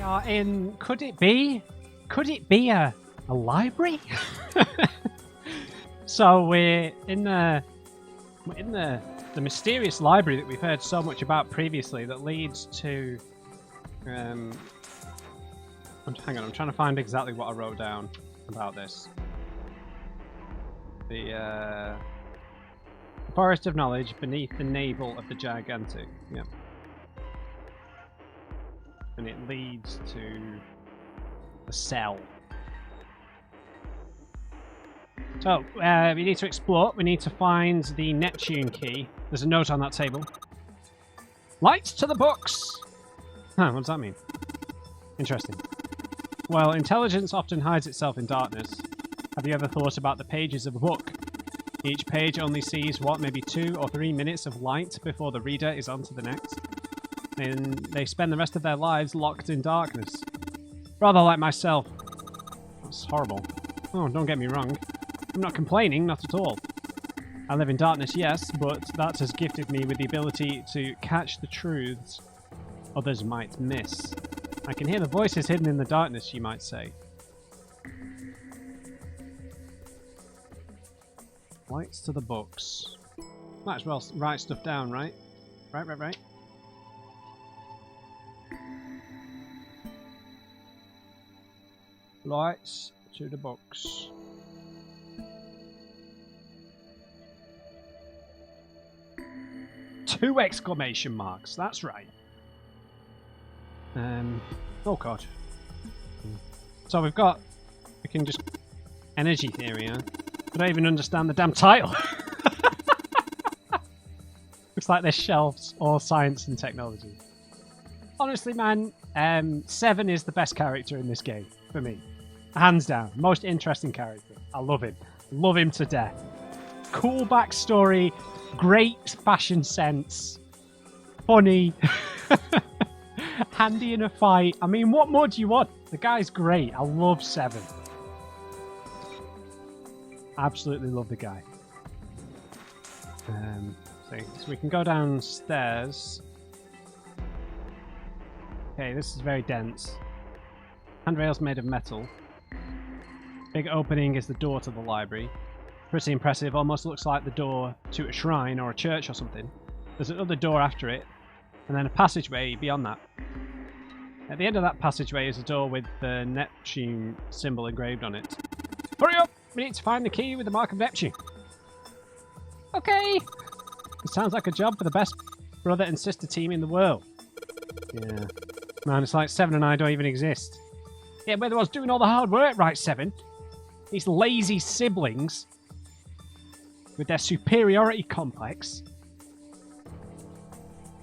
are in. Could it be a library? So we're in the mysterious library that we've heard so much about previously that leads to. Hang on, I'm trying to find exactly what I wrote down about this. The Forest of Knowledge beneath the navel of the Gigantic. Yeah. And it leads to the cell. So, we need to explore. We need to find the Neptune key. There's a note on that table. Lights to the books! Huh, what does that mean? Interesting. Well, intelligence often hides itself in darkness. Have you ever thought about the pages of a book? Each page only sees, what, maybe 2 or 3 minutes of light before the reader is on to the next. And they spend the rest of their lives locked in darkness. Rather like myself. That's horrible. Oh, don't get me wrong. I'm not complaining, not at all. I live in darkness, yes, but that has gifted me with the ability to catch the truths others might miss. I can hear the voices hidden in the darkness, you might say. Lights to the books. Might as well write stuff down, right? Right. Lights to the books. Two exclamation marks, that's right. Oh god. So we can just energy theory, huh? I don't even understand the damn title. Looks like this shelves all science and technology. Honestly, man, 7 is the best character in this game for me. Hands down, most interesting character. I love him. Love him to death. Cool backstory, great fashion sense, funny, handy in a fight. I mean, what more do you want? The guy's great. I love 7. Absolutely love the guy. So we can go downstairs. Okay, this is very dense. Handrails made of metal. Big opening is the door to the library. Pretty impressive, almost looks like the door to a shrine or a church or something. There's another door after it, and then a passageway beyond that. At the end of that passageway is a door with the Neptune symbol engraved on it. Hurry up! We need to find the key with the mark of Neptune. Okay! It sounds like a job for the best brother and sister team in the world. Yeah. Man, it's like 7 and I don't even exist. Yeah, we're the ones doing all the hard work, right, 7? These lazy siblings with their superiority complex.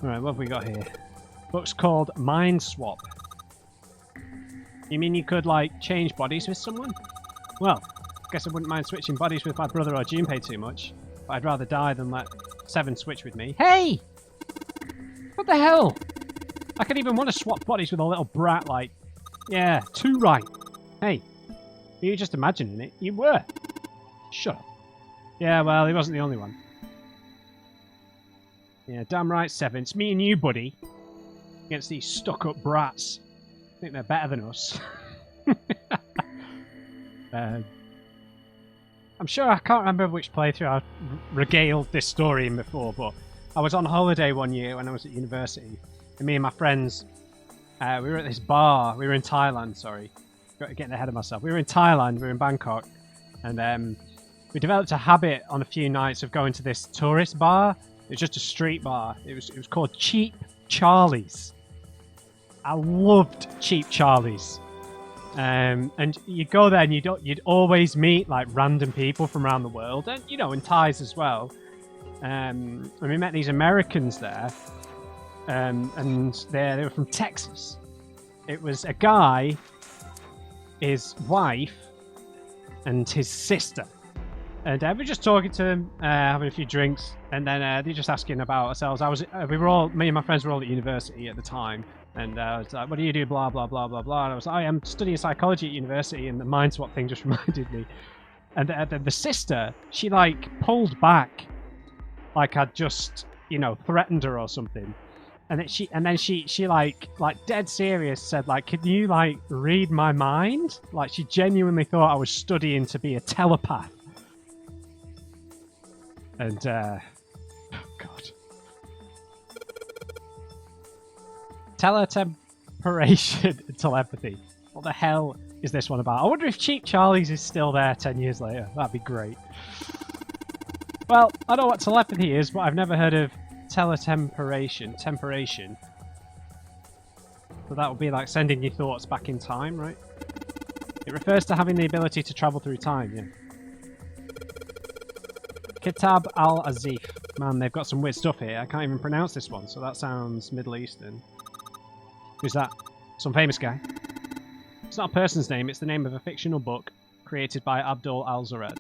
Alright, what have we got here? Book's called Mind Swap. You mean you could, like, change bodies with someone? Well, I guess I wouldn't mind switching bodies with my brother or Junpei too much. But I'd rather die than let 7 switch with me. Hey! What the hell? I could even want to swap bodies with a little brat like... Yeah, 2 right. Hey, you were just imagining it. You were. Shut up. Yeah, well, he wasn't the only one. Yeah, damn right, 7. It's me and you, buddy. Against these stuck-up brats. I think they're better than us. I'm sure I can't remember which playthrough I regaled this story in before, but I was on holiday one year when I was at university, and me and my friends, we were at this bar. We were in Thailand, sorry. Getting ahead of myself. We were in Thailand, we were in Bangkok, and we developed a habit on a few nights of going to this tourist bar. It was just a street bar. It was called Cheap Charlie's. I loved Cheap Charlie's. And you go there and you'd always meet like random people from around the world, and you know, in Thais as well. And we met these Americans there, and they were from Texas. It was a guy, his wife, and his sister. And we were just talking to them, having a few drinks, and then they're just asking about ourselves. Me and my friends were all at university at the time, and I was like, "What do you do?" Blah blah blah blah blah. And I was like, "I'm studying psychology at university," and the mind swap thing just reminded me. And the sister, she like pulled back, like I'd just, you know, threatened her or something. and then she like dead serious said like, can you like read my mind? Like she genuinely thought I was studying to be a telepath. And God. Teletemperation and telepathy. What the hell is this one about? I wonder if Cheap Charlie's is still there 10 years later. That'd be great. Well, I know what telepathy is, but I've never heard of teletemperation. Temperation. So that would be like sending your thoughts back in time, right? It refers to having the ability to travel through time, yeah. Kitab al-Azif. Man, they've got some weird stuff here. I can't even pronounce this one, so that sounds Middle Eastern. Who's that? Some famous guy. It's not a person's name, it's the name of a fictional book created by Abdul al-Zured.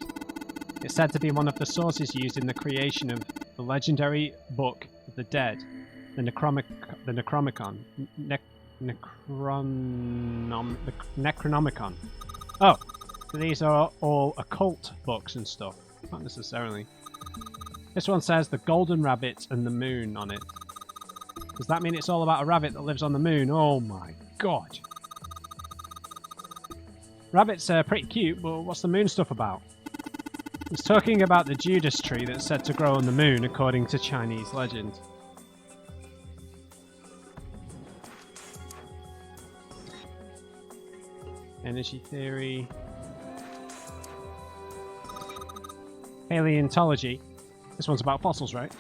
It's said to be one of the sources used in the creation of the legendary Book of the Dead, the Necronomicon. Necronomicon. Oh, so these are all occult books and stuff. Not necessarily. This one says the Golden Rabbit and the Moon on it. Does that mean it's all about a rabbit that lives on the moon? Oh my god. Rabbits are pretty cute, but what's the moon stuff about? It's talking about the Judas tree that's said to grow on the moon, according to Chinese legend. Energy theory. Paleontology. This one's about fossils, right?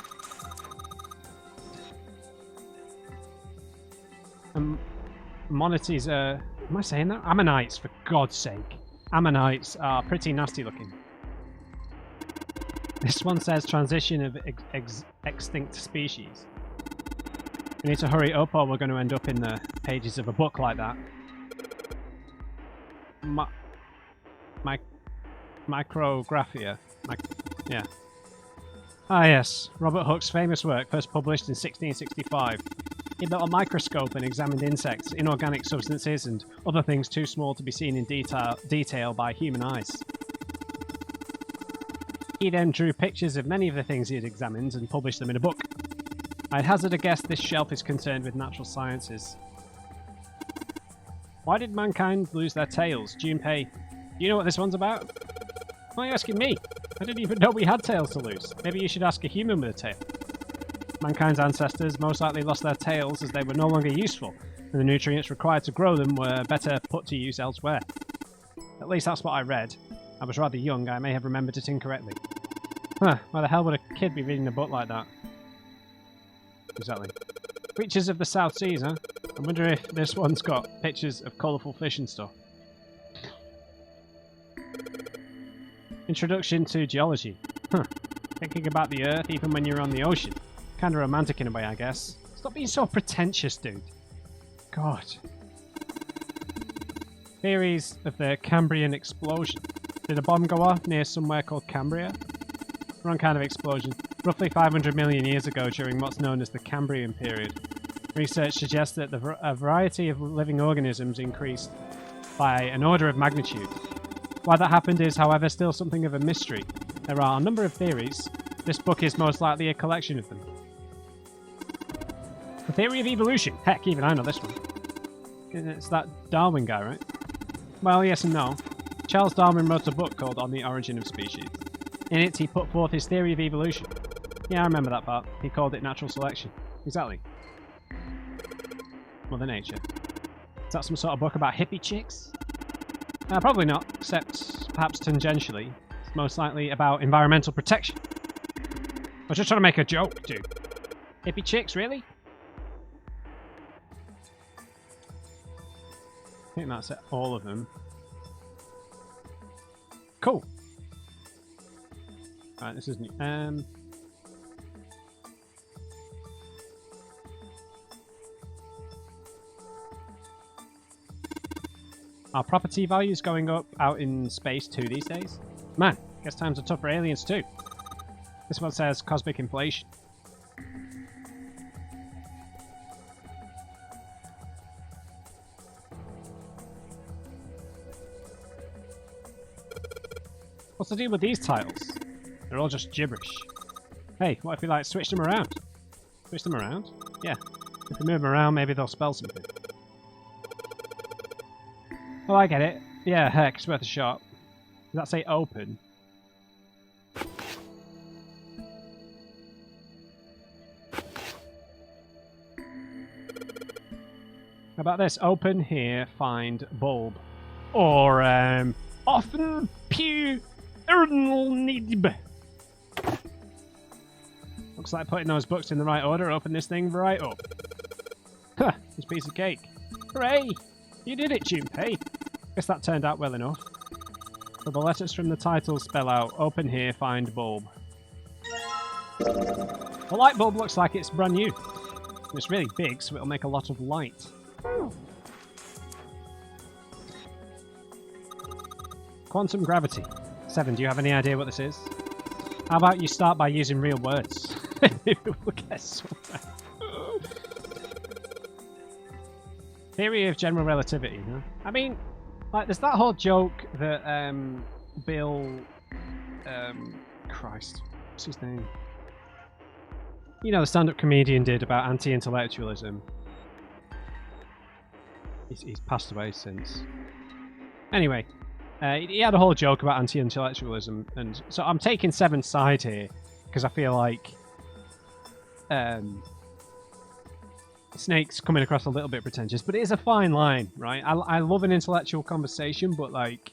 Monieties are... Am I saying that? Ammonites, for God's sake. Ammonites are pretty nasty looking. This one says transition of extinct species. We need to hurry up or we're going to end up in the pages of a book like that. Micrographia. Yeah. Ah yes, Robert Hooke's famous work, first published in 1665. He built a microscope and examined insects, inorganic substances, and other things too small to be seen in detail by human eyes. He then drew pictures of many of the things he had examined and published them in a book. I'd hazard a guess this shelf is concerned with natural sciences. Why did mankind lose their tails? Junpei, do you know what this one's about? Why are you asking me? I didn't even know we had tails to lose. Maybe you should ask a human with a tail. Mankind's ancestors most likely lost their tails as they were no longer useful, and the nutrients required to grow them were better put to use elsewhere. At least that's what I read. I was rather young, I may have remembered it incorrectly. Huh, why the hell would a kid be reading a book like that? Exactly. Creatures of the South Seas, huh? I wonder if this one's got pictures of colourful fish and stuff. Introduction to geology. Huh. Thinking about the Earth even when you're on the ocean. Kinda romantic in a way, I guess. Stop being so pretentious, dude. God. Theories of the Cambrian explosion. Did a bomb go off near somewhere called Cambria? Wrong kind of explosion. Roughly 500 million years ago during what's known as the Cambrian period. Research suggests that a variety of living organisms increased by an order of magnitude. Why that happened is, however, still something of a mystery. There are a number of theories. This book is most likely a collection of them. The theory of evolution. Heck, even I know this one. It's that Darwin guy, right? Well, yes and no. Charles Darwin wrote a book called On the Origin of Species. In it, he put forth his theory of evolution. Yeah, I remember that part. He called it natural selection. Exactly. Mother Nature. Is that some sort of book about hippie chicks? Probably not, except perhaps tangentially. It's most likely about environmental protection. I was just trying to make a joke, dude. Hippie chicks, really? I think that's it, all of them. Cool. Alright, this is new. Are property values going up out in space too these days? Man, guess times are tough for aliens too. This one says cosmic inflation. What's the deal with these tiles? They're all just gibberish. Hey, what if we like switch them around? Switch them around? Yeah. If we move them around, maybe they'll spell something. Oh, I get it. Yeah, heck, it's worth a shot. Does that say open? How about this? Open here, find bulb. Or, often pew nib. Looks like putting those books in the right order. Open this thing right up. Huh, this piece of cake. Hooray! You did it, Junpei. Guess that turned out well enough. So the letters from the title spell out, open here, find bulb. The light bulb looks like it's brand new. It's really big, so it'll make a lot of light. Quantum gravity. 7, do you have any idea what this is? How about you start by using real words? We'll get somewhere. Theory of general relativity, huh? I mean, like, there's that whole joke that, Bill... Christ. What's his name? You know, the stand-up comedian did about anti-intellectualism. He's passed away since. Anyway, he had a whole joke about anti-intellectualism, and so I'm taking Seven's side here because I feel like Snake's coming across a little bit pretentious, but it is a fine line, right? I love an intellectual conversation, but like,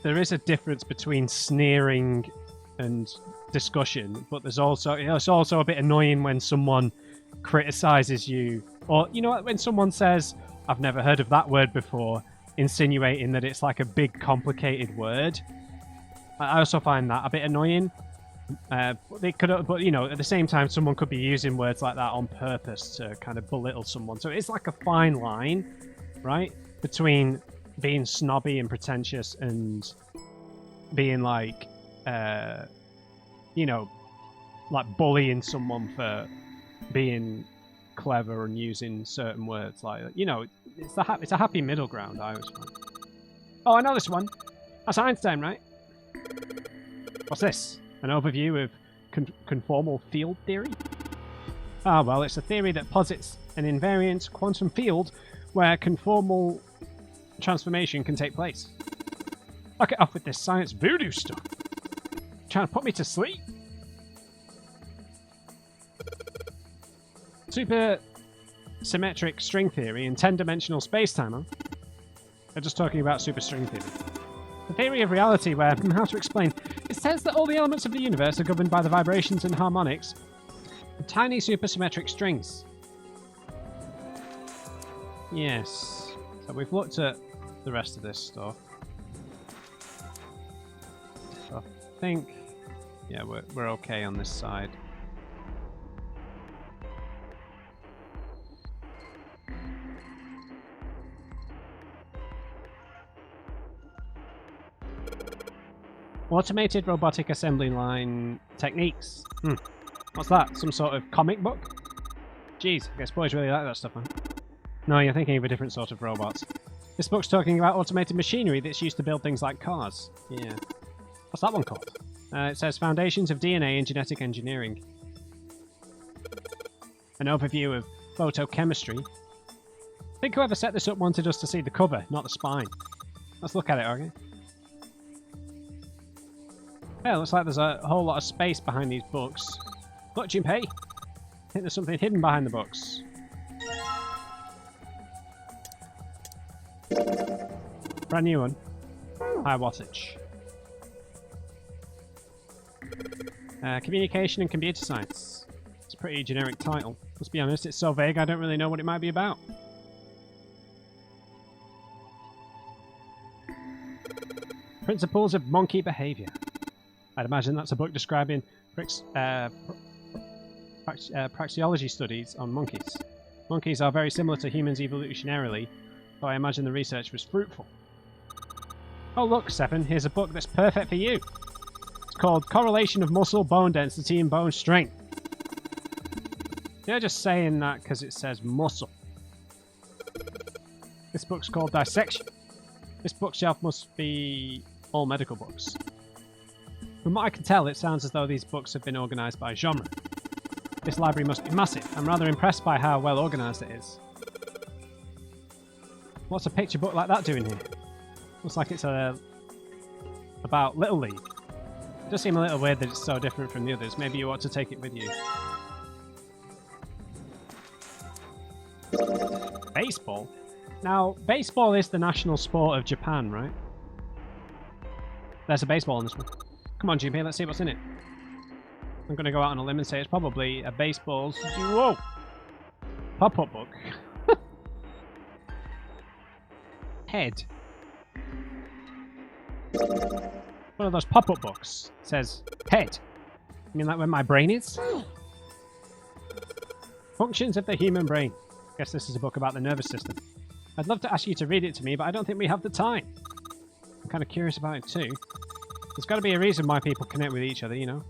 there is a difference between sneering and discussion, but there's also, you know, it's also a bit annoying when someone criticizes you, or you know, when someone says, "I've never heard of that word before," insinuating that it's like a big complicated word. I also find that a bit annoying. They could, but you know, at the same time, someone could be using words like that on purpose to kind of belittle someone. So it's like a fine line, right, between being snobby and pretentious and being like, you know, like bullying someone for being clever and using certain words. Like, you know, it's a happy middle ground. I always find. Oh, I know this one. That's Einstein, right? What's this? An overview of conformal field theory? Ah, well, it's a theory that posits an invariant quantum field where conformal transformation can take place. I'll get off with this science voodoo stuff. Trying to put me to sleep? Supersymmetric string theory and 10-dimensional space-time, huh? They're just talking about superstring theory. The theory of reality where, how to explain, it says that all the elements of the universe are governed by the vibrations and harmonics of tiny supersymmetric strings. Yes. So we've looked at the rest of this stuff. So I think, yeah, we're okay on this side. Automated robotic assembly line techniques. What's that? Some sort of comic book? Jeez, I guess boys really like that stuff, huh? No, you're thinking of a different sort of robots. This book's talking about automated machinery that's used to build things like cars. Yeah. What's that one called? It says Foundations of DNA and Genetic Engineering. An overview of photochemistry. I think whoever set this up wanted us to see the cover, not the spine. Let's look at it, okay? Yeah, looks like there's a whole lot of space behind these books. Look, Junpei! I think there's something hidden behind the books. Brand new one. High wattage. Communication and computer science. It's a pretty generic title. Let's be honest, it's so vague I don't really know what it might be about. Principles of monkey behavior. I'd imagine that's a book describing praxeology studies on monkeys. Monkeys are very similar to humans evolutionarily, so I imagine the research was fruitful. Oh look, Seven, here's a book that's perfect for you. It's called Correlation of Muscle Bone Density and Bone Strength. They're just saying that because it says muscle. This book's called Dissection. This bookshelf must be all medical books. From what I can tell, it sounds as though these books have been organised by genre. This library must be massive. I'm rather impressed by how well organised it is. What's a picture book like that doing here? Looks like it's about Little League. It does seem a little weird that it's so different from the others. Maybe you ought to take it with you. Baseball? Now, baseball is the national sport of Japan, right? There's a baseball in this one. Come on, GP, let's see what's in it. I'm going to go out on a limb and say it's probably a baseball... Whoa! Pop-up book. Head. One of those pop-up books. It says, head. You mean like where my brain is? Functions of the human brain. Guess this is a book about the nervous system. I'd love to ask you to read it to me, but I don't think we have the time. I'm kind of curious about it too. There's got to be a reason why people connect with each other, you know?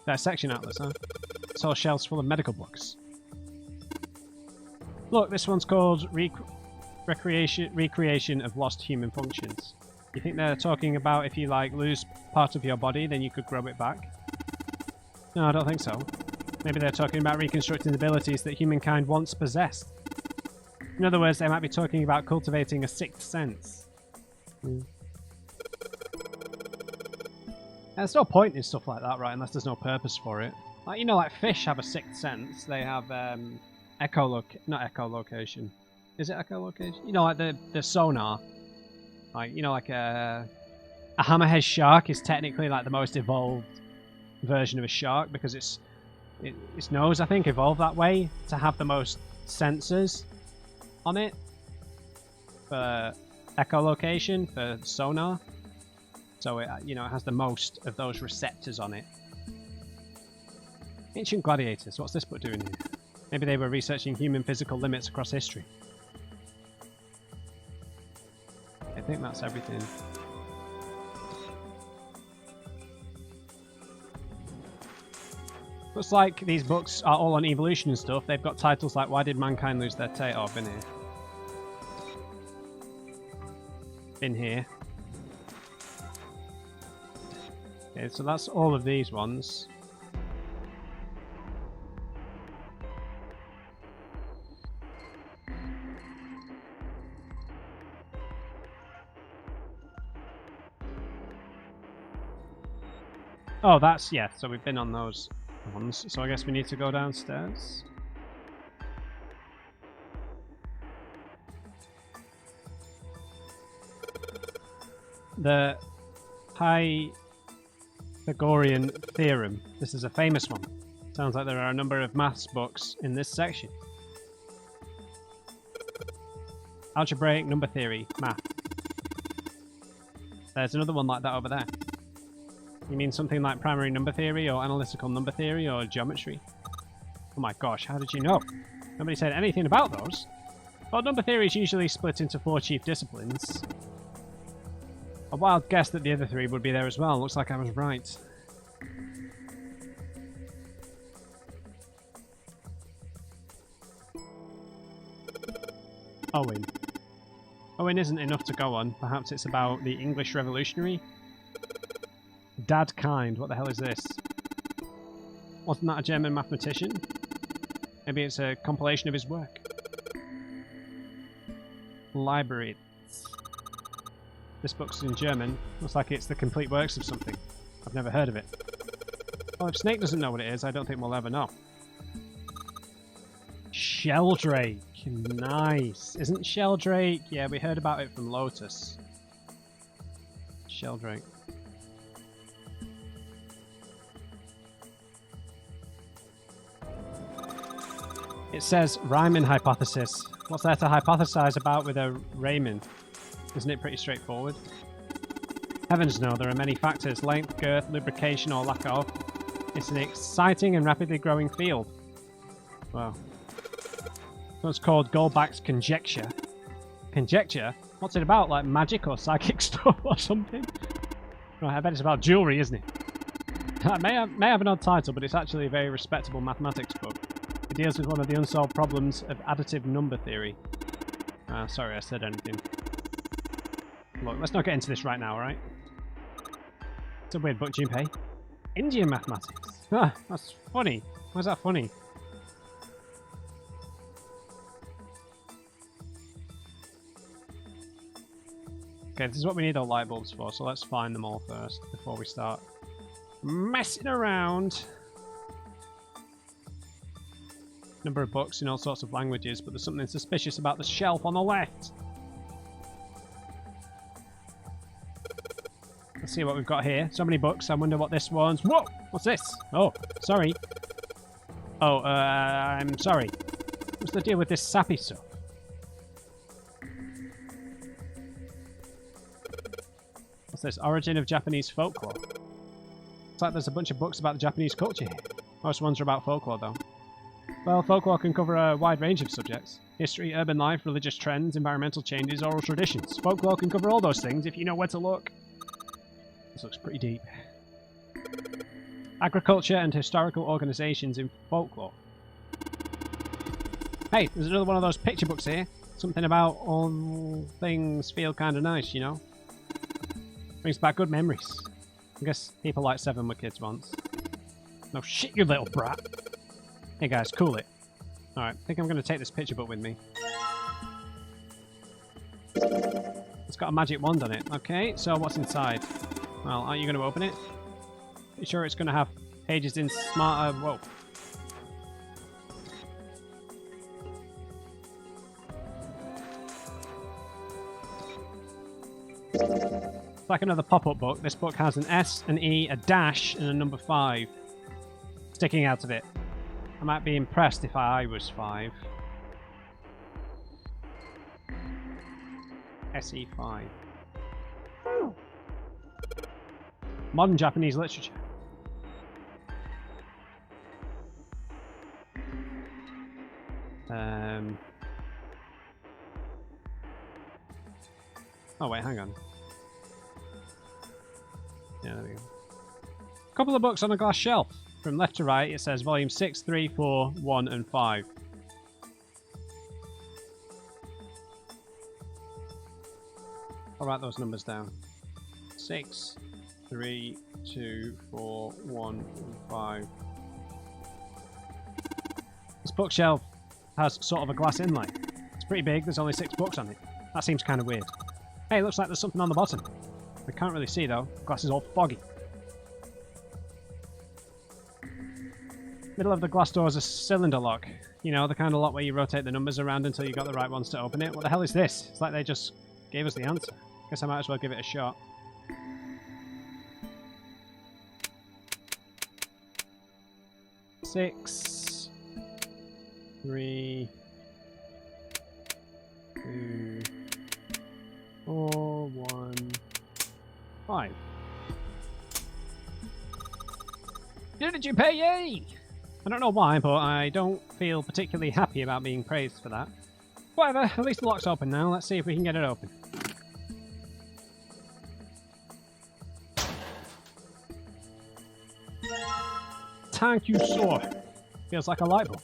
Dissection atlas, huh? It's all shelves full of medical books. Look, this one's called Recreation of Lost Human Functions. You think they're talking about if you, like, lose part of your body, then you could grow it back? No, I don't think so. Maybe they're talking about reconstructing abilities that humankind once possessed. In other words, they might be talking about cultivating a sixth sense. There's no point in stuff like that, right, unless there's no purpose for it. Like, you know, like fish have a sixth sense. They have not echolocation. Is it echolocation? You know, like the sonar. Like, you know, like a hammerhead shark is technically like the most evolved version of a shark because its nose, I think, evolved that way to have the most sensors on it for echolocation, for sonar. So it, you know, it has the most of those receptors on it. Ancient gladiators. What's this book doing here? Maybe they were researching human physical limits across history. I think that's everything. Looks like these books are all on evolution and stuff. They've got titles like Why Did Mankind Lose Their Tail? Oh, been here. Been here. Okay, so that's all of these ones. Oh, that's, yeah, so we've been on those ones. So I guess we need to go downstairs. The Pythagorean theorem. This is a famous one. Sounds like there are a number of maths books in this section. Algebraic number theory, math. There's another one like that over there. You mean something like primary number theory or analytical number theory or geometry? Oh my gosh, how did you know? Nobody said anything about those. Well, number theory is usually split into 4 chief disciplines. A wild guess that the other 3 would be there as well. Looks like I was right. Owen. Owen isn't enough to go on. Perhaps it's about the English Revolutionary? Dad Kind, what the hell is this? Wasn't that a German mathematician? Maybe it's a compilation of his work. Library. This book's in German. Looks like it's the complete works of something. I've never heard of it. Well, if Snake doesn't know what it is, I don't think we'll ever know. Sheldrake. Nice. Isn't Sheldrake? Yeah, we heard about it from Lotus. Sheldrake. It says Riemann hypothesis. What's there to hypothesize about with a Riemann? Isn't it pretty straightforward? Heavens no, there are many factors. Length, girth, lubrication or lack of. It's an exciting and rapidly growing field. Wow. So it's called Goldbach's conjecture. Conjecture? What's it about? Like magic or psychic stuff or something? Right, I bet it's about jewellery, isn't it? It may have an odd title, but it's actually a very respectable mathematics book. It deals with one of the unsolved problems of additive number theory. Sorry I said anything. Look, let's not get into this right now, alright? It's a weird book, Junpei. Indian mathematics. Ah, that's funny. Why is that funny? Okay, this is what we need our light bulbs for, so let's find them all first before we start messing around. Number of books in all sorts of languages, but there's something suspicious about the shelf on the left. Let's see what we've got here. So many books. I wonder what this one's. Whoa! What's this? Oh, sorry. Oh, I'm sorry. What's the deal with this sappy stuff? What's this? Origin of Japanese folklore. Looks like there's a bunch of books about the Japanese culture here. Most ones are about folklore, though. Well, folklore can cover a wide range of subjects. History, urban life, religious trends, environmental changes, oral traditions. Folklore can cover all those things if you know where to look. This looks pretty deep. Agriculture and historical organisations in folklore. Hey, there's another one of those picture books here. Something about all things feel kind of nice, you know? Brings back good memories. I guess people like Seven were kids once. No shit, you little brat. Hey guys, cool it. Alright, I think I'm going to take this picture book with me. It's got a magic wand on it. Okay, so what's inside? Well, aren't you going to open it? You sure it's going to have pages in smarter... Whoa. It's like another pop-up book. This book has an S, an E, a dash, and a number 5 sticking out of it. I might be impressed if I was 5. SE5. Modern Japanese literature. Oh wait, hang on. Yeah, there we go. A couple of books on a glass shelf. From left to right, it says volume 6, 3, 4, 1, and 5. I'll write those numbers down. 6, 3, 2, 4, 1, and 5. This bookshelf has sort of a glass inlay. It's pretty big, there's only 6 books on it. That seems kind of weird. Hey, it looks like there's something on the bottom. I can't really see though, the glass is all foggy. Middle of the glass door is a cylinder lock. You know, the kind of lock where you rotate the numbers around until you got the right ones to open it. What the hell is this? It's like they just gave us the answer. Guess I might as well give it a shot. Six, 3, 2, 4, 1, 5. Did you pay? Yay! I don't know why, but I don't feel particularly happy about being praised for that. Whatever, at least the lock's open now. Let's see if we can get it open. Thank you, sir. Feels like a light bulb.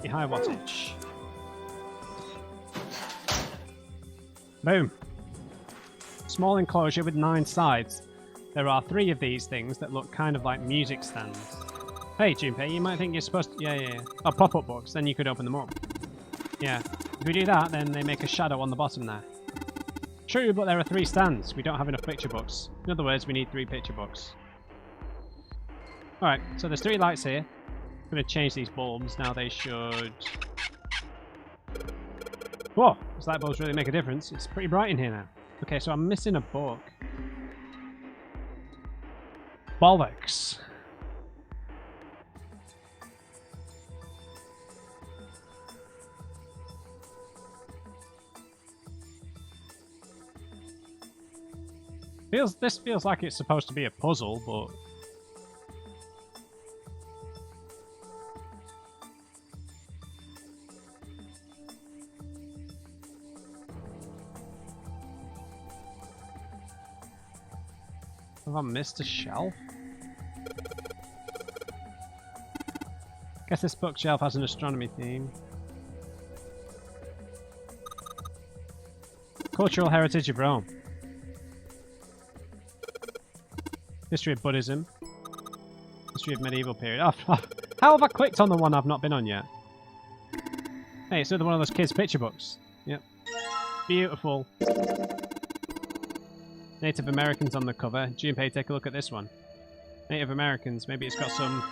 The high wattage. Boom. Small enclosure with 9 sides. There are 3 of these things that look kind of like music stands. Hey, Junpei, you might think you're supposed to... Yeah. Oh, pop-up books, then you could open them up. Yeah. If we do that, then they make a shadow on the bottom there. True, but there are 3 stands. We don't have enough picture books. In other words, we need 3 picture books. Alright, so there's 3 lights here. I'm going to change these bulbs. Now they should... Whoa! These light bulbs really make a difference. It's pretty bright in here now. Okay, so I'm missing a book. Bollocks. This feels like it's supposed to be a puzzle, but... Have I missed a shelf? Guess this bookshelf has an astronomy theme. Cultural heritage of Rome. History of Buddhism. History of medieval period. Oh, how have I clicked on the one I've not been on yet? Hey, it's another one of those kids' picture books. Yep. Beautiful. Native Americans on the cover. Junpei, take a look at this one. Native Americans. Maybe it's got some...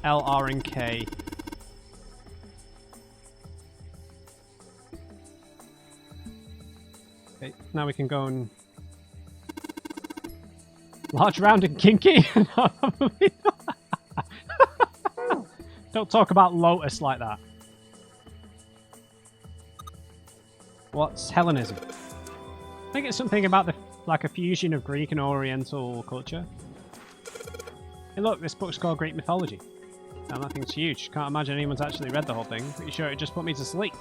L, R, and K. Okay, now we can go and... Large, round, and kinky? Don't talk about Lotus like that. What's Hellenism? I think it's something about like a fusion of Greek and Oriental culture. Hey look, this book's called Greek Mythology. Now that thing's huge. Can't imagine anyone's actually read the whole thing. Pretty sure it just put me to sleep.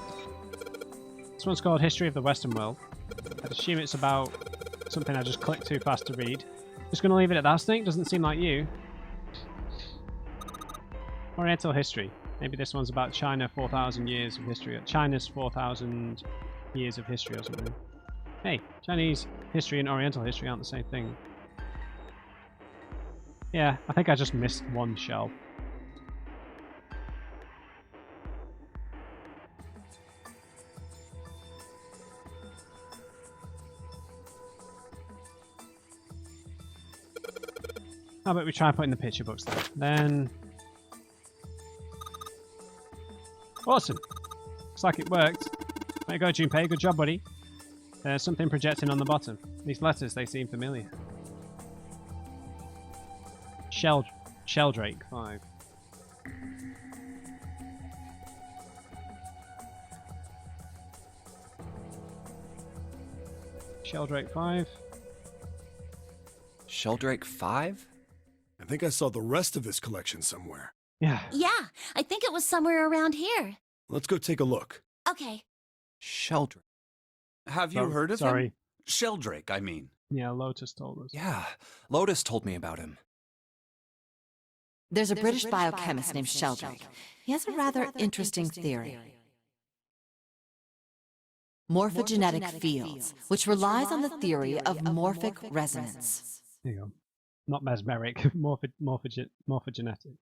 This one's called History of the Western World. I'd assume it's about something I just clicked too fast to read. Just gonna leave it at that, Snake. Doesn't seem like you. Oriental history. Maybe this one's about China, 4,000 years of history. China's 4,000 years of history or something. Hey, Chinese history and Oriental history aren't the same thing. Yeah, I think I just missed one shelf. How about we try putting the picture books there? Then... Awesome. Looks like it worked. There you go, Junpei. Good job, buddy. There's something projecting on the bottom. These letters, they seem familiar. Sheldrake 5. Sheldrake 5. Sheldrake 5? I think I saw the rest of this collection somewhere. Yeah. Yeah, I think it was somewhere around here. Let's go take a look. Okay. Sheldrake. Have you heard of Sorry. him? Sheldrake, I mean. Yeah, Lotus told us. Yeah, Lotus told me about him. There's a British biochemist named Sheldrake. He has a rather interesting theory. Morphogenetic fields, which relies on the theory of morphic resonance. There you go. Not mesmeric, morphogenetic.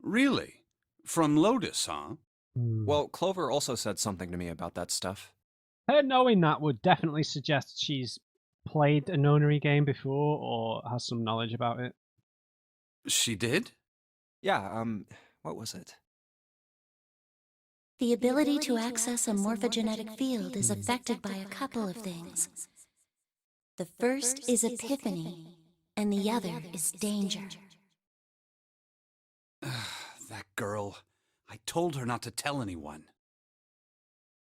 Really? From Lotus, huh? Well, Clover also said something to me about that stuff. Her knowing that would definitely suggest she's played a Nonary game before or has some knowledge about it. She did? Yeah, what was it? The ability to access a morphogenetic field is affected by a couple of things. The first is epiphany, and the other is danger. That girl. I told her not to tell anyone.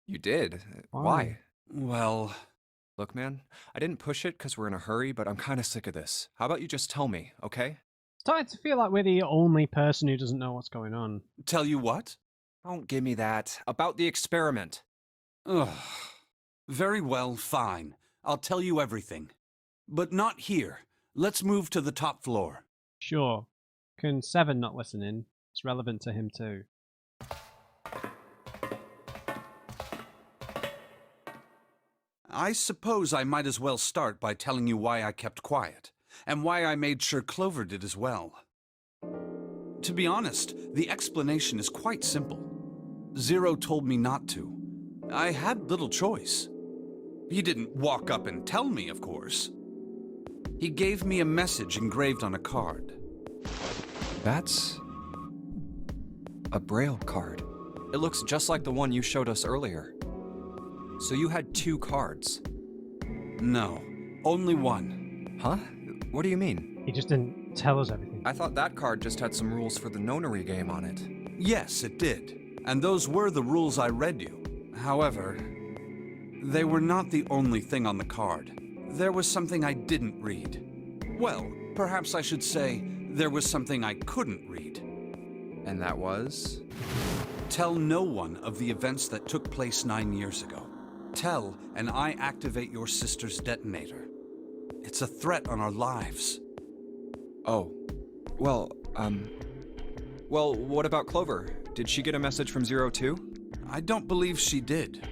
You did? Why? Why? Well... Look, man, I didn't push it because we're in a hurry, but I'm kind of sick of this. How about you just tell me, okay? Starting to feel like we're the only person who doesn't know what's going on. Tell you what? Don't give me that. About the experiment. Ugh. Very well, fine. I'll tell you everything. But not here. Let's move to the top floor. Sure. Can Seven not listen in? It's relevant to him too. I suppose I might as well start by telling you why I kept quiet, and why I made sure Clover did as well. To be honest, the explanation is quite simple. Zero told me not to. I had little choice. He didn't walk up and tell me, of course. He gave me a message engraved on a card. That's... a Braille card. It looks just like the one you showed us earlier. So you had 2 cards? No, only one. Huh? What do you mean? He just didn't tell us everything. I thought that card just had some rules for the Nonary game on it. Yes, it did. And those were the rules I read you. However, they were not the only thing on the card. There was something I didn't read. Well, perhaps I should say there was something I couldn't read. And that was? Tell no one of the events that took place 9 years ago. Tell, and I activate your sister's detonator. It's a threat on our lives. Oh. Well, Well, what about Clover? Did she get a message from Zero too? I don't believe she did.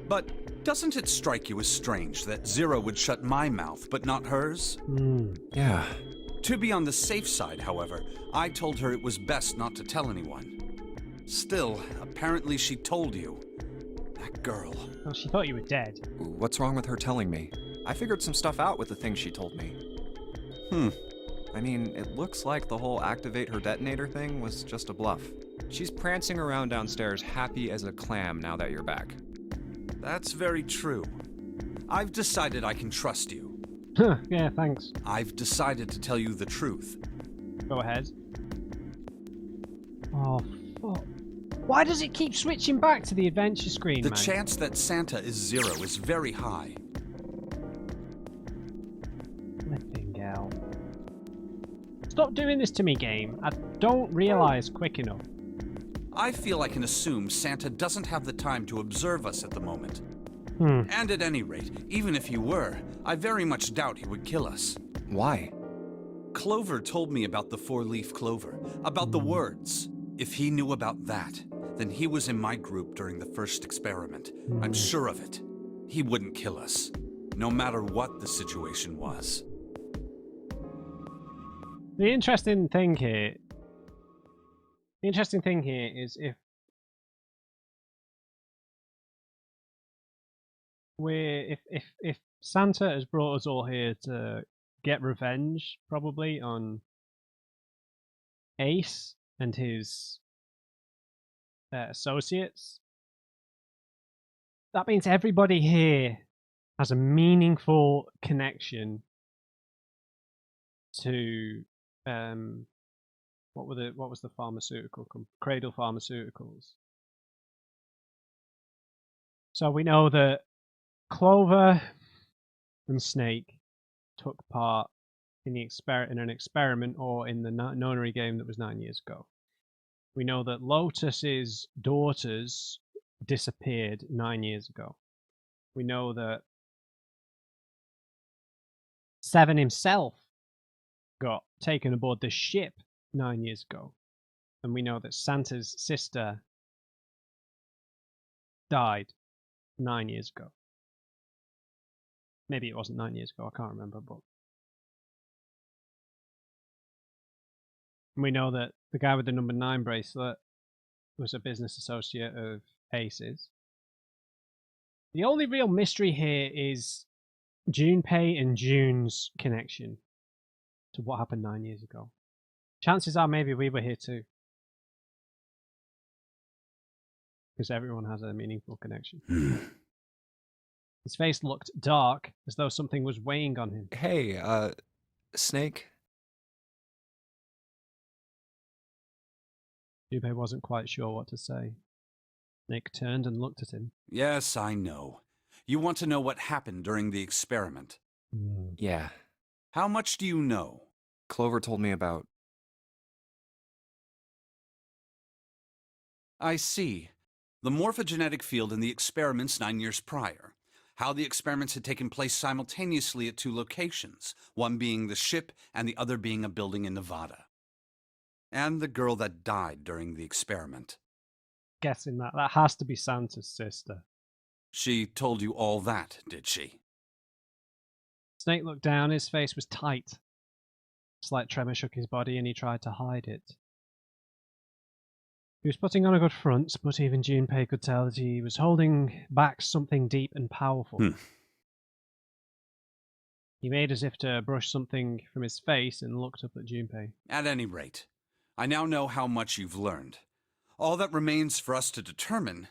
But Doesn't it strike you as strange that Zero would shut my mouth, but not hers? Yeah. To be on the safe side, however, I told her it was best not to tell anyone. Still, apparently she told you. That girl. Well, she thought you were dead. What's wrong with her telling me? I figured some stuff out with the things she told me. I mean, it looks like the whole activate her detonator thing was just a bluff. She's prancing around downstairs happy as a clam now that you're back. That's very true. I've decided I can trust you. Yeah, thanks. I've decided to tell you the truth. Go ahead. Oh, fuck. Why does it keep switching back to the adventure screen, The man? chance that Santa is Zero is very high. Flipping hell. Stop doing this to me, game. I don't realize quick enough. I feel I can assume Santa doesn't have the time to observe us at the moment. And at any rate, even if he were, I very much doubt he would kill us. Why? Clover told me about the four-leaf clover, about the words. If he knew about that, then he was in my group during the first experiment. I'm sure of it. He wouldn't kill us, no matter what the situation was. The interesting thing here is if Santa has brought us all here to get revenge, probably on Ace and his associates, that means everybody here has a meaningful connection to what was the pharmaceutical Cradle Pharmaceuticals. So we know that Clover and Snake took part in an experiment or in the Nonary game that was 9 years ago. We know that Lotus's daughters disappeared 9 years ago. We know that Seven himself got taken aboard the ship 9 years ago. And we know that Santa's sister died 9 years ago. Maybe it wasn't 9 years ago, I can't remember, but we know that the guy with the number 9 bracelet was a business associate of Ace's. The only real mystery here is Junpei and June's connection to what happened 9 years ago. Chances are maybe we were here too. Because everyone has a meaningful connection. His face looked dark, as though something was weighing on him. Hey, Snake? Junpei wasn't quite sure what to say. Nick turned and looked at him. Yes, I know. You want to know what happened during the experiment. Yeah. How much do you know? Clover told me about... I see. The morphogenetic field in the experiments 9 years prior. How the experiments had taken place simultaneously at 2 locations, one being the ship and the other being a building in Nevada. And the girl that died during the experiment. Guessing that has to be Santa's sister. She told you all that, did she? Snake looked down, his face was tight. A slight tremor shook his body and he tried to hide it. He was putting on a good front, but even Junpei could tell that he was holding back something deep and powerful. He made as if to brush something from his face and looked up at Junpei. At any rate, I now know how much you've learned. All that remains for us to determine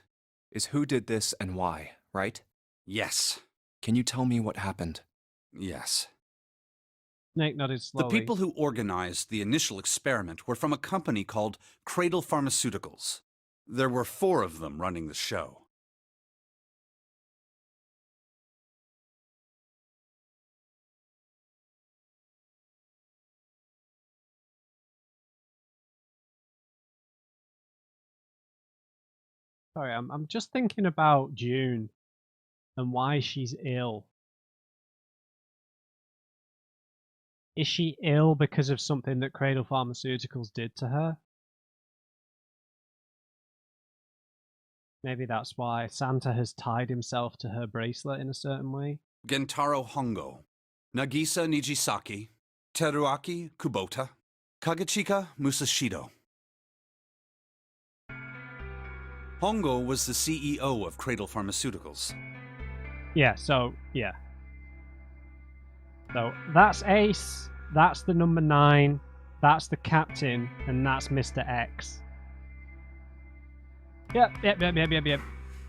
is who did this and why, right? Yes. Can you tell me what happened? Yes. Snake nodded slowly. The people who organized the initial experiment were from a company called Cradle Pharmaceuticals. There were 4 of them running the show. Sorry, I'm just thinking about June and why she's ill. Is she ill because of something that Cradle Pharmaceuticals did to her? Maybe that's why Santa has tied himself to her bracelet in a certain way. Gentaro Hongo, Nagisa Nijisaki, Teruaki Kubota, Kagechika Musashido. Hongo was the CEO of Cradle Pharmaceuticals. Yeah, so that's Ace, that's the number 9, that's the captain, and that's Mr. X. Yep.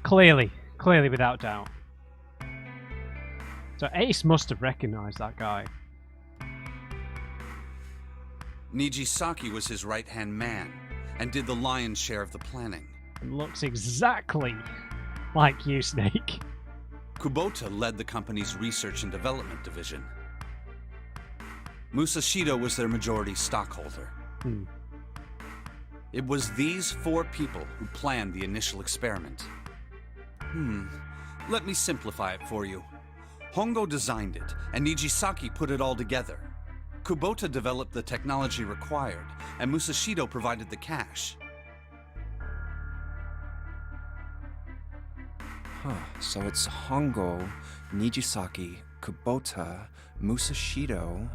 Clearly without doubt. So Ace must have recognized that guy. Nijisaki was his right-hand man and did the lion's share of the planning. It looks exactly like you, Snake. Kubota led the company's research and development division. Musashido was their majority stockholder. It was these 4 people who planned the initial experiment. Let me simplify it for you. Hongo designed it, and Nijisaki put it all together. Kubota developed the technology required, and Musashido provided the cash. So it's Hongo, Nijisaki, Kubota, Musashido.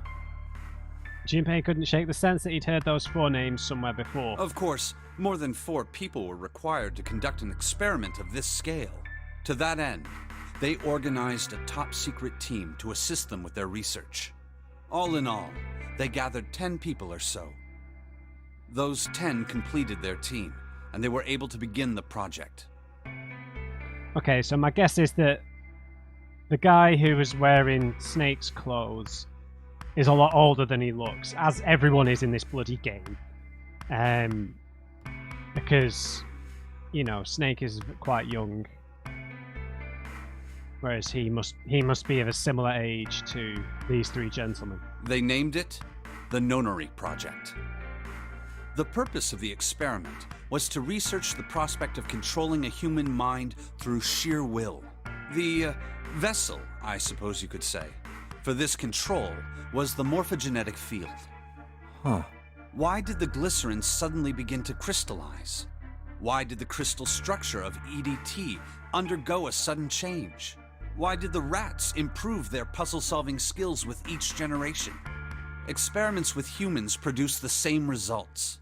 Junpei couldn't shake the sense that he'd heard those 4 names somewhere before. Of course, more than 4 people were required to conduct an experiment of this scale. To that end, they organized a top-secret team to assist them with their research. All in all, they gathered 10 people or so. Those 10 completed their team, and they were able to begin the project. Okay, so my guess is that the guy who was wearing Snake's clothes is a lot older than he looks, as everyone is in this bloody game. Because, you know, Snake is quite young, whereas he must be of a similar age to these 3 gentlemen. They named it the Nonary Project. The purpose of the experiment was to research the prospect of controlling a human mind through sheer will. The vessel, I suppose you could say, for this control was the morphogenetic field. Why did the glycerin suddenly begin to crystallize? Why did the crystal structure of EDT undergo a sudden change? Why did the rats improve their puzzle-solving skills with each generation? Experiments with humans produced the same results.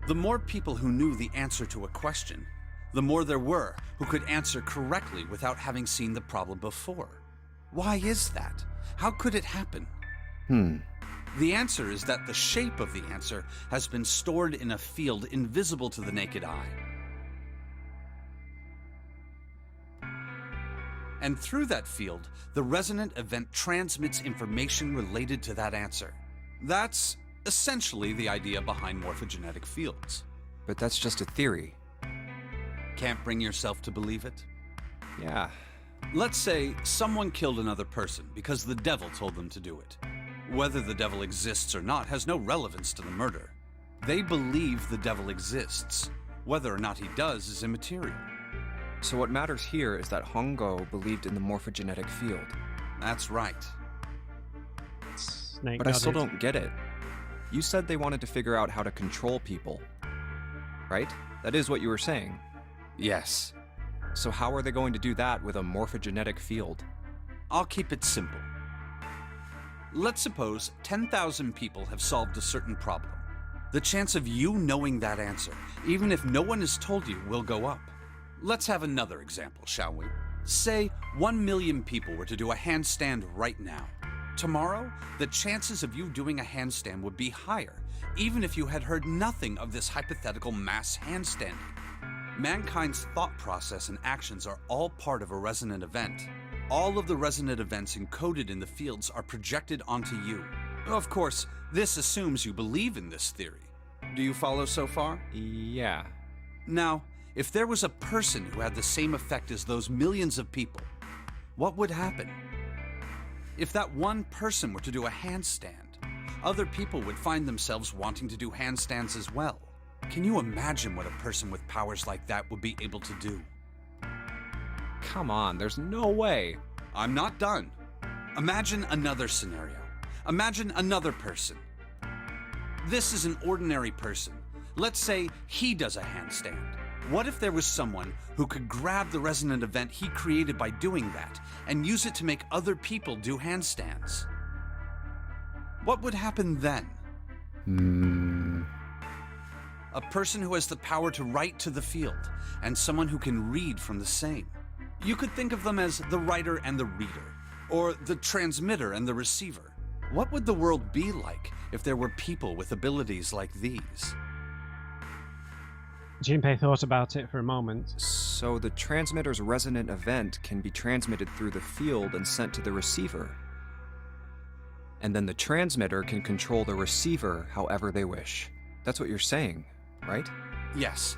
The more people who knew the answer to a question, the more there were who could answer correctly without having seen the problem before. Why is that? How could it happen? The answer is that the shape of the answer has been stored in a field invisible to the naked eye. And through that field, the resonant event transmits information related to that answer. That's essentially the idea behind morphogenetic fields. But that's just a theory. Can't bring yourself to believe it? Yeah. Let's say someone killed another person because the devil told them to do it. Whether the devil exists or not has no relevance to the murder. They believe the devil exists. Whether or not he does is immaterial. So what matters here is that Hongo believed in the morphogenetic field. That's right. Snake But I still nodded. don't get it. You said they wanted to figure out how to control people. Right? That is what you were saying. Yes. So how are they going to do that with a morphogenetic field? I'll keep it simple. Let's suppose 10,000 people have solved a certain problem. The chance of you knowing that answer, even if no one has told you, will go up. Let's have another example, shall we? Say 1 million people were to do a handstand right now. Tomorrow, the chances of you doing a handstand would be higher, even if you had heard nothing of this hypothetical mass handstanding. Mankind's thought process and actions are all part of a resonant event. All of the resonant events encoded in the fields are projected onto you. Of course, this assumes you believe in this theory. Do you follow so far? Yeah. Now, if there was a person who had the same effect as those millions of people, what would happen? If that one person were to do a handstand, other people would find themselves wanting to do handstands as well. Can you imagine what a person with powers like that would be able to do? Come on, there's no way. I'm not done. Imagine another scenario. Imagine another person. This is an ordinary person. Let's say he does a handstand. What if there was someone who could grab the resonant event he created by doing that and use it to make other people do handstands? What would happen then? A person who has the power to write to the field, and someone who can read from the same. You could think of them as the writer and the reader, or the transmitter and the receiver. What would the world be like if there were people with abilities like these? Junpei thought about it for a moment. So the transmitter's resonant event can be transmitted through the field and sent to the receiver. And then the transmitter can control the receiver however they wish. That's what you're saying, right? Yes.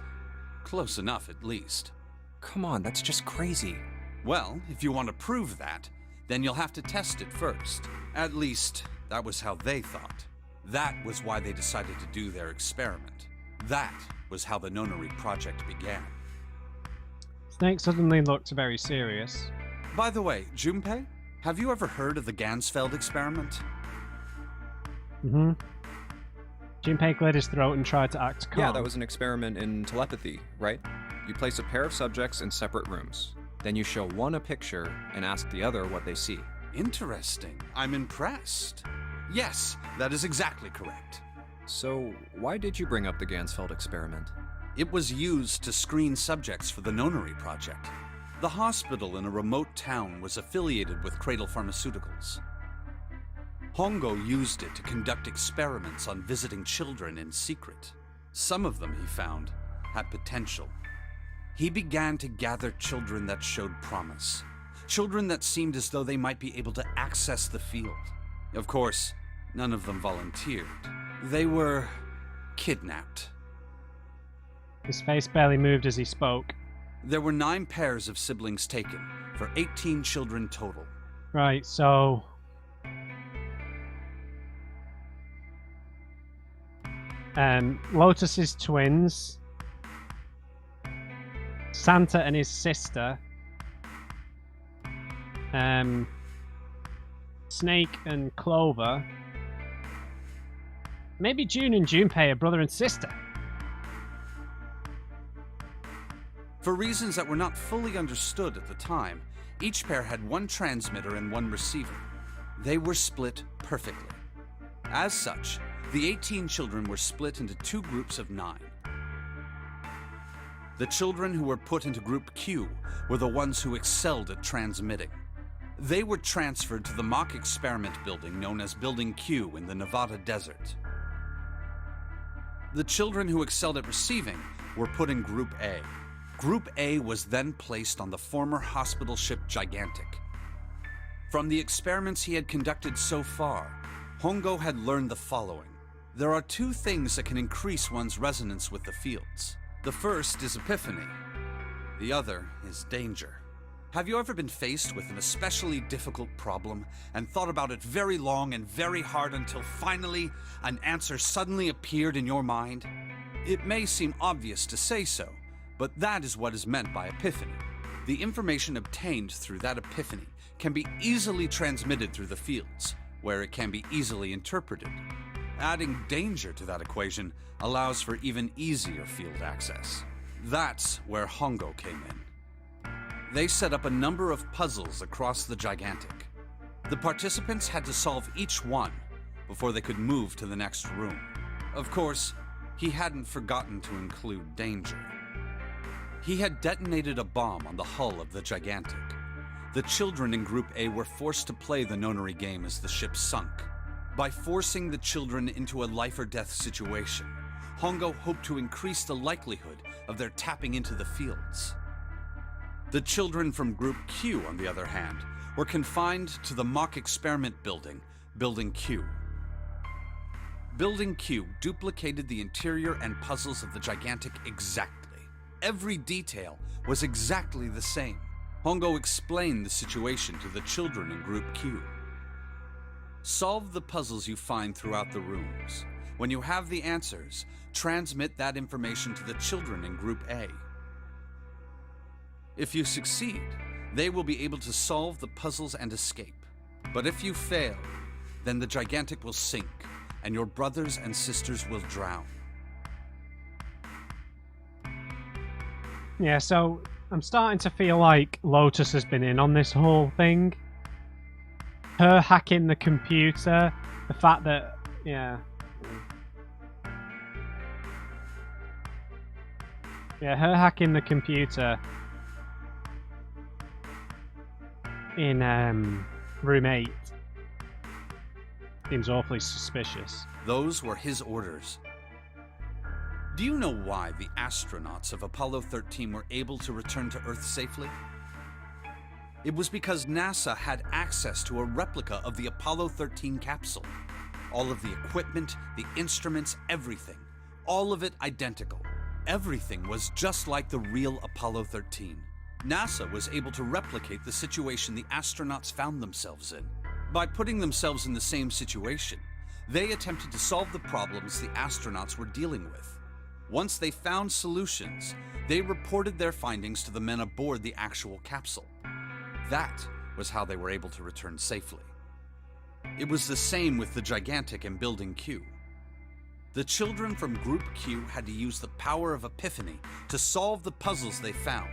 Close enough, at least. Come on, that's just crazy. Well, if you want to prove that, then you'll have to test it first. At least, that was how they thought. That was why they decided to do their experiment. That was how the Nonary project began. Snake suddenly looked very serious. By the way, Junpei, have you ever heard of the Gansfeld experiment? Mm-hmm. Junpei cleared his throat and tried to act calm. Yeah, that was an experiment in telepathy, right? You place a pair of subjects in separate rooms. Then you show one a picture and ask the other what they see. Interesting. I'm impressed. Yes, that is exactly correct. So, why did you bring up the Gansfeld experiment? It was used to screen subjects for the Nonary project. The hospital in a remote town was affiliated with Cradle Pharmaceuticals. Hongo used it to conduct experiments on visiting children in secret. Some of them, he found, had potential. He began to gather children that showed promise. Children that seemed as though they might be able to access the field. Of course, none of them volunteered. They were kidnapped. His face barely moved as he spoke. There were 9 pairs of siblings taken, for 18 children total. Right, so... Lotus's twins, Santa and his sister, Snake and Clover, maybe June and Junpei are brother and sister. For reasons that were not fully understood at the time, each pair had one transmitter and one receiver. They were split perfectly. As such, the 18 children were split into 2 groups of 9. The children who were put into Group Q were the ones who excelled at transmitting. They were transferred to the mock experiment building known as Building Q in the Nevada desert. The children who excelled at receiving were put in Group A. Group A was then placed on the former hospital ship Gigantic. From the experiments he had conducted so far, Hongo had learned the following. There are 2 things that can increase one's resonance with the fields. The first is epiphany. The other is danger. Have you ever been faced with an especially difficult problem and thought about it very long and very hard until finally an answer suddenly appeared in your mind? It may seem obvious to say so, but that is what is meant by epiphany. The information obtained through that epiphany can be easily transmitted through the fields, where it can be easily interpreted. Adding danger to that equation allows for even easier field access. That's where Hongo came in. They set up a number of puzzles across the Gigantic. The participants had to solve each one before they could move to the next room. Of course, he hadn't forgotten to include danger. He had detonated a bomb on the hull of the Gigantic. The children in Group A were forced to play the Nonary game as the ship sunk. By forcing the children into a life-or-death situation, Hongo hoped to increase the likelihood of their tapping into the fields. The children from Group Q, on the other hand, were confined to the mock experiment building, Building Q. Building Q duplicated the interior and puzzles of the Gigantic exactly. Every detail was exactly the same. Hongo explained the situation to the children in Group Q. Solve the puzzles you find throughout the rooms. When you have the answers, transmit that information to the children in Group A. If you succeed, they will be able to solve the puzzles and escape. But if you fail, then the Gigantic will sink, and your brothers and sisters will drown. Yeah, so I'm starting to feel like Lotus has been in on this whole thing. Her hacking the computer, the fact that, yeah. Yeah, her hacking the computer in room 8 seems awfully suspicious. Those were his orders. Do you know why the astronauts of Apollo 13 were able to return to Earth safely? It was because NASA had access to a replica of the Apollo 13 capsule. All of the equipment, the instruments, everything. All of it identical. Everything was just like the real Apollo 13. NASA was able to replicate the situation the astronauts found themselves in. By putting themselves in the same situation, they attempted to solve the problems the astronauts were dealing with. Once they found solutions, they reported their findings to the men aboard the actual capsule. That was how they were able to return safely. It was the same with the Gigantic and Building Q. The children from Group Q had to use the power of epiphany to solve the puzzles they found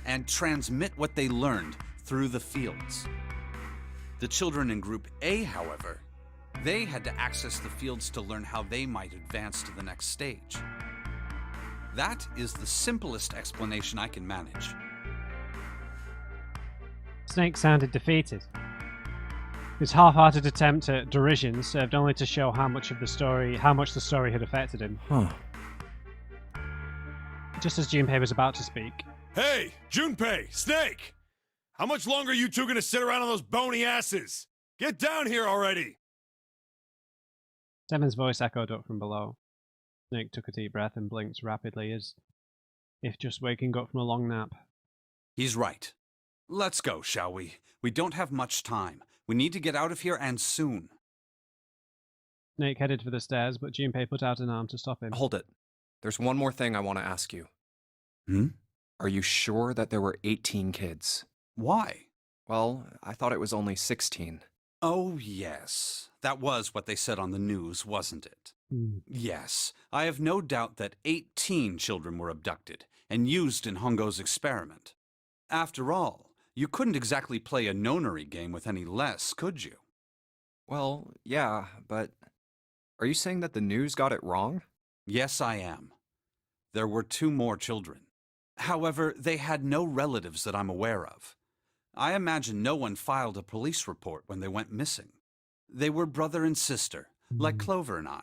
and transmit what they learned through the fields. The children in Group A, however, they had to access the fields to learn how they might advance to the next stage. That is the simplest explanation I can manage. Snake sounded defeated. His half-hearted attempt at derision served only to show how much the story had affected him. Huh. Just as Junpei was about to speak. Hey, Junpei, Snake! How much longer are you two gonna sit around on those bony asses? Get down here already! Demon's voice echoed up from below. Snake took a deep breath and blinked rapidly as if just waking up from a long nap. He's right. Let's go, shall we? We don't have much time. We need to get out of here, and soon. Snake headed for the stairs, but Junpei put out an arm to stop him. Hold it. There's one more thing I want to ask you. Hmm? Are you sure that there were 18 kids? Why? Well, I thought it was only 16. Oh, yes. That was what they said on the news, wasn't it? Yes, I have no doubt that 18 children were abducted and used in Hongo's experiment. After all, you couldn't exactly play a Nonary game with any less, could you? Well, yeah, but are you saying that the news got it wrong? Yes, I am. There were 2 more children. However, they had no relatives that I'm aware of. I imagine no one filed a police report when they went missing. They were brother and sister, like Clover and I.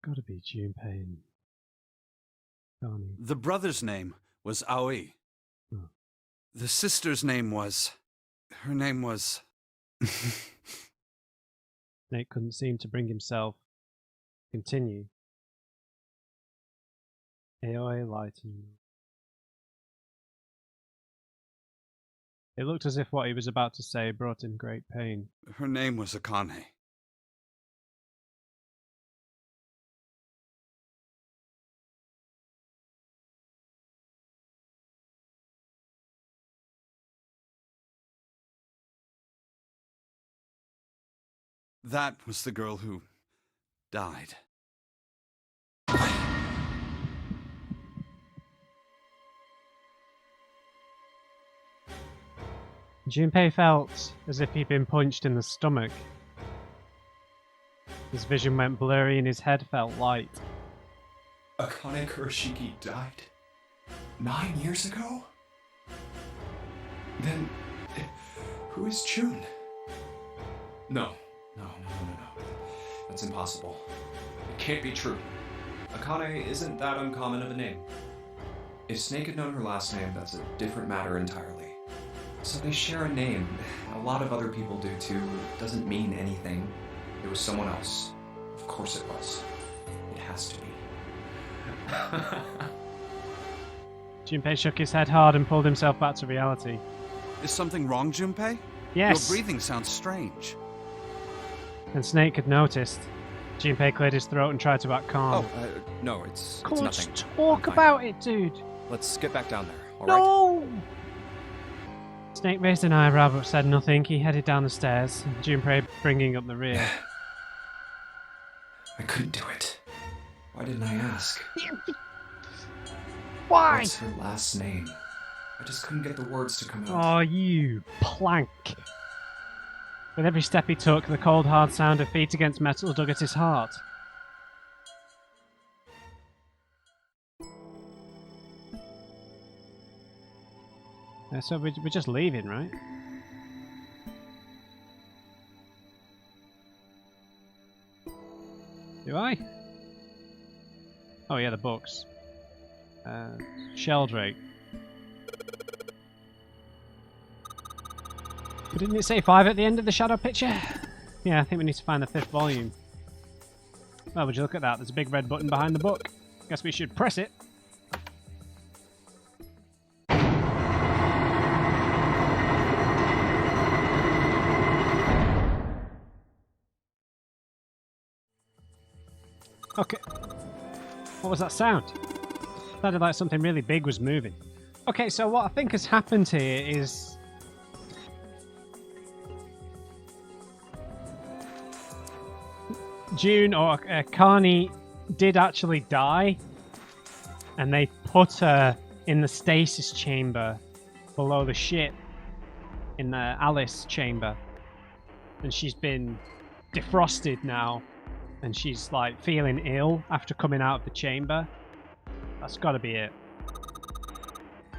Gotta be Junpei and Connie. The brother's name was Aoi. Oh. The sister's name was... Her name was... Snake couldn't seem to bring himself to continue. Aoi lightened. It looked as if what he was about to say brought him great pain. Her name was Akane. That was the girl who died. Junpei felt as if he'd been punched in the stomach. His vision went blurry and his head felt light. Akane Kurashiki died 9 years ago? Then, who is Chun? No. That's impossible. It can't be true. Akane isn't that uncommon of a name. If Snake had known her last name, that's a different matter entirely. So they share a name. A lot of other people do too. It doesn't mean anything. It was someone else. Of course it was. It has to be. Junpei shook his head hard and pulled himself back to reality. Is something wrong, Junpei? Yes. Your breathing sounds strange. And Snake had noticed. Junpei cleared his throat and tried to act calm. Oh, no, it's Come on, nothing. just talk about it, dude. Let's get back down there, alright? No! Snake raised an eyebrow but said nothing. He headed down the stairs, Junpei bringing up the rear. I couldn't do it. Why didn't I ask? Why? What's her last name? I just couldn't get the words to come out. Oh, you plank. With every step he took, the cold, hard sound of feet against metal dug at his heart. So we're just leaving, right? Do I? Oh yeah, the books. Sheldrake. But didn't it say 5 at the end of the shadow picture? Yeah, I think we need to find the 5th volume. Well, would you look at that? There's a big red button behind the book. Guess we should press it. Okay. What was that sound? Sounded like something really big was moving. Okay, so what I think has happened here is... June, or Carney, did actually die. And they put her in the stasis chamber below the ship. In the Alice chamber. And she's been defrosted now. And she's like feeling ill after coming out of the chamber. That's got to be it.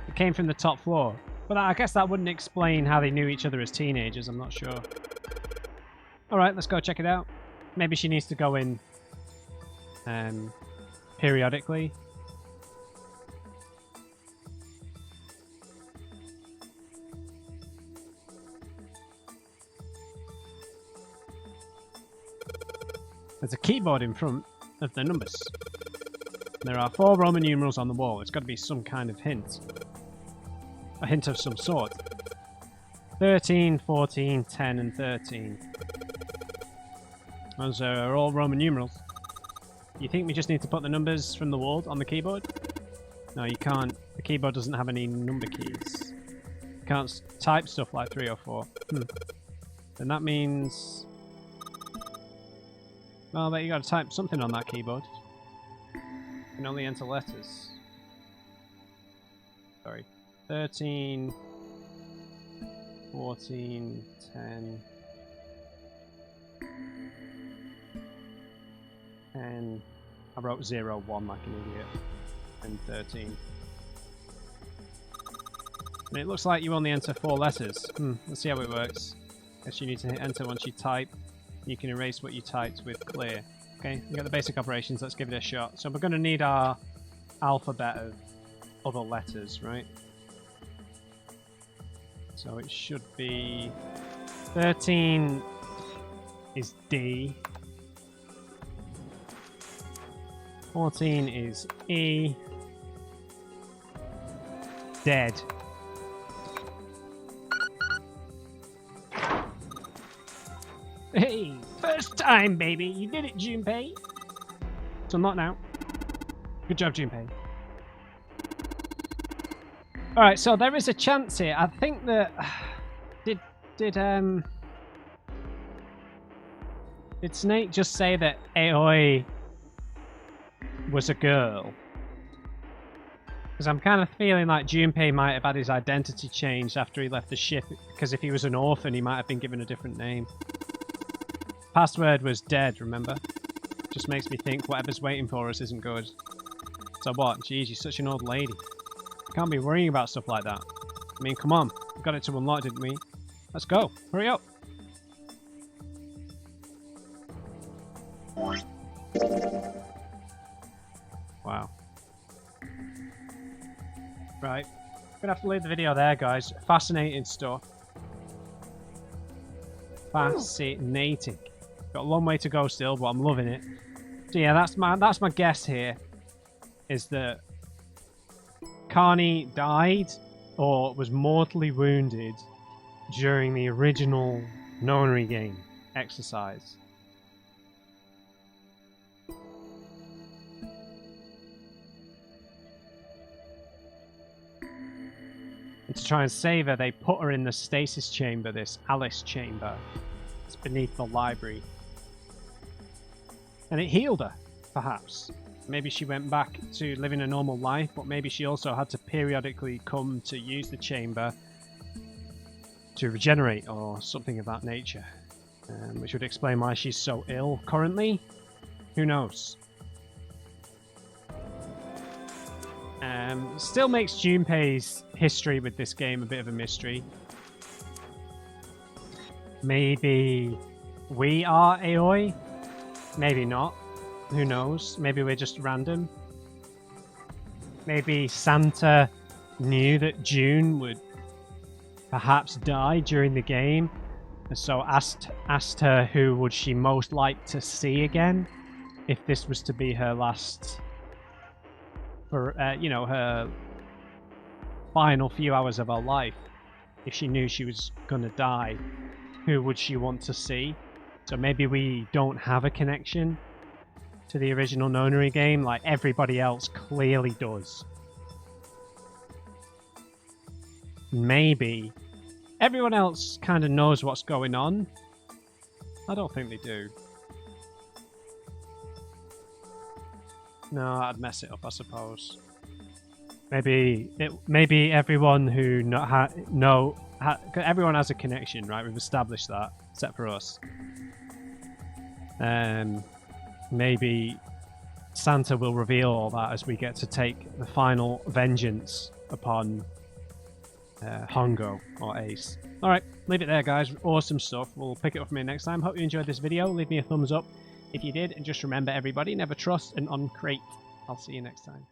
It came from the top floor. But I guess that wouldn't explain how they knew each other as teenagers. I'm not sure. Alright, let's go check it out. Maybe she needs to go in periodically. There's a keyboard in front of the numbers. There are 4 Roman numerals on the wall. It's got to be some kind of hint. A hint of some sort. 13, 14, 10, and 13. Those are all Roman numerals. You think we just need to put the numbers from the wall on the keyboard? No, you can't. The keyboard doesn't have any number keys. You can't type stuff like 3 or 4. Then that means... Well, but you got to type something on that keyboard. You can only enter letters. Sorry. 13, 14, 10, 10. I wrote 0, 1 like an idiot. And 13. And it looks like you only enter 4 letters. Let's see how it works. Guess you need to hit enter once you type. You can erase what you typed with clear. Okay, we got the basic operations. Let's give it a shot. So we're going to need our alphabet of other letters, right? So it should be 13 is D. 14 is E. Dead. Hey, first time, baby. You did it, Junpei. So not now. Good job, Junpei. Alright, so there is a chance here. I think that... Did Snake just say that Aoi was a girl? Because I'm kind of feeling like Junpei might have had his identity changed after he left the ship. Because if he was an orphan, he might have been given a different name. Password was dead, remember? Just makes me think whatever's waiting for us isn't good. So what? Jeez, you're such an old lady. Can't be worrying about stuff like that. I mean, come on. We got it to unlock, didn't we? Let's go. Hurry up. Wow. Right. Gonna have to leave the video there, guys. Fascinating stuff. Fascinating. Got a long way to go still, but I'm loving it. So yeah, that's my guess here. Is that Carney died or was mortally wounded during the original Nonary Game exercise. And to try and save her, they put her in the stasis chamber, this Alice chamber. It's beneath the library. And it healed her, perhaps. Maybe she went back to living a normal life, but maybe she also had to periodically come to use the chamber to regenerate or something of that nature. Which would explain why she's so ill currently. Who knows? Still makes Junpei's history with this game a bit of a mystery. Maybe we are Aoi? Maybe not. Who knows? Maybe we're just random. Maybe Santa knew that June would perhaps die during the game, and so asked her who would she most like to see again if this was to be her last, for you know, her final few hours of her life. If she knew she was gonna die, who would she want to see? So maybe we don't have a connection to the original Nonary game like everybody else clearly does. Maybe everyone else kind of knows what's going on. I don't think they do. No, I'd mess it up, I suppose. Maybe everyone who everyone has a connection, right? We've established that, except for us. Maybe Santa will reveal all that as we get to take the final vengeance upon Hongo or Ace. Alright, leave it there, guys. Awesome stuff. We'll pick it up from here next time. Hope you enjoyed this video. Leave me a thumbs up if you did. And just remember, everybody, never trust and uncrate. I'll see you next time.